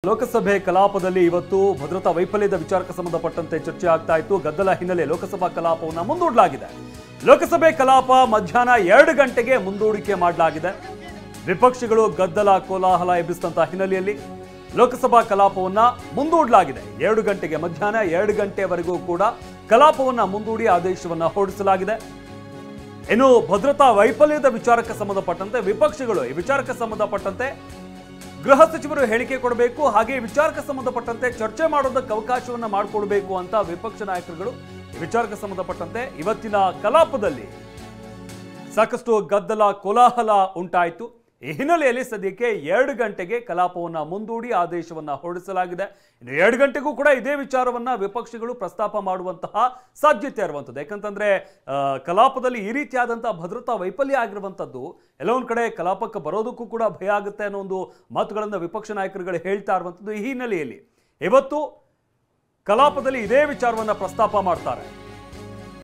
ಲೋಕಸಭೆ ಕಲಾಪದಲ್ಲಿ ಇವತ್ತು ಭದ್ರತಾ ವೈಫಲ್ಯದ ವಿಚಾರಕ್ಕೆ ಸಂಬಂಧಪಟ್ಟಂತೆ ಚರ್ಚೆ ಆಗ್ತಾ ಇತ್ತು. ಗದ್ದಲ ಹಿನ್ನೆಲೆ ಲೋಕಸಭಾ ಕಲಾಪವನ್ನು ಮುಂದೂಡಲಾಗಿದೆ. ಲೋಕಸಭೆ ಕಲಾಪ ಮಧ್ಯಾಹ್ನ 2 ಗಂಟೆಗೆ ಮುಂದೂಡಿಕೆ ಮಾಡಲಾಗಿದೆ. ವಿಪಕ್ಷಗಳು ಗದ್ದಲ ಕೋಲಾಹಲ ಎಬ್ಬಿಸಿದಂತ ಹಿನ್ನೆಲೆಯಲ್ಲಿ ಲೋಕಸಭಾ ಕಲಾಪವನ್ನು ಮುಂದೂಡಲಾಗಿದೆ. 2 ಗಂಟೆಗೆ ಮಧ್ಯಾಹ್ನ 2 ಗಂಟೆವರೆಗೂ ಕೂಡ ಕಲಾಪವನ್ನು ಮುಂದೂಡಿ ಆದೇಶವನ್ನು ಹೊರಡಿಸಲಾಗಿದೆ. ಇನ್ನು ಭದ್ರತಾ ವೈಫಲ್ಯದ ವಿಚಾರಕ್ಕೆ ಸಂಬಂಧಪಟ್ಟಂತೆ ವಿಪಕ್ಷಗಳು ಈ ವಿಚಾರಕ್ಕೆ ಸಂಬಂಧಪಟ್ಟಂತೆ ಗೃಹ ಸಚಿವರು ಹೇಳಿಕೆ ಕೊಡಬೇಕು, ಹಾಗೆ ವಿಚಾರಕ್ಕೆ ಸಂಬಂಧಪಟ್ಟಂತೆ ಚರ್ಚೆ ಮಾಡೋದಕ್ಕೆ ಅವಕಾಶವನ್ನ ಮಾಡಿಕೊಡಬೇಕು ಅಂತ ವಿಪಕ್ಷ ನಾಯಕರುಗಳು ಈ ವಿಚಾರಕ್ಕೆ ಸಂಬಂಧಪಟ್ಟಂತೆ ಇವತ್ತಿನ ಕಲಾಪದಲ್ಲಿ ಸಾಕಷ್ಟು ಗದ್ದಲ ಕೋಲಾಹಲ ಉಂಟಾಯಿತು. ಈ ಹಿನ್ನೆಲೆಯಲ್ಲಿ ಸದ್ಯಕ್ಕೆ 2 ಗಂಟೆಗೆ ಕಲಾಪವನ್ನ ಮುಂದೂಡಿ ಆದೇಶವನ್ನ ಹೊರಡಿಸಲಾಗಿದೆ. ಇನ್ನು 2 ಗಂಟೆಗೂ ಕೂಡ ಇದೇ ವಿಚಾರವನ್ನ ವಿಪಕ್ಷಗಳು ಪ್ರಸ್ತಾಪ ಮಾಡುವಂತಹ ಸಾಧ್ಯತೆ ಇರುವಂಥದ್ದು. ಯಾಕಂತಂದ್ರೆ ಕಲಾಪದಲ್ಲಿ ಈ ರೀತಿಯಾದಂತಹ ಭದ್ರತಾ ವೈಫಲ್ಯ ಆಗಿರುವಂಥದ್ದು ಎಲ್ಲೊಂದು ಕಡೆ ಕಲಾಪಕ್ಕೆ ಬರೋದಕ್ಕೂ ಕೂಡ ಭಯ ಆಗುತ್ತೆ ಅನ್ನೋ ಒಂದು ಮಾತುಗಳನ್ನು ವಿಪಕ್ಷ ನಾಯಕರುಗಳು ಹೇಳ್ತಾ ಇರುವಂಥದ್ದು. ಈ ಹಿನ್ನೆಲೆಯಲ್ಲಿ ಇವತ್ತು ಕಲಾಪದಲ್ಲಿ ಇದೇ ವಿಚಾರವನ್ನ ಪ್ರಸ್ತಾಪ ಮಾಡ್ತಾರೆ.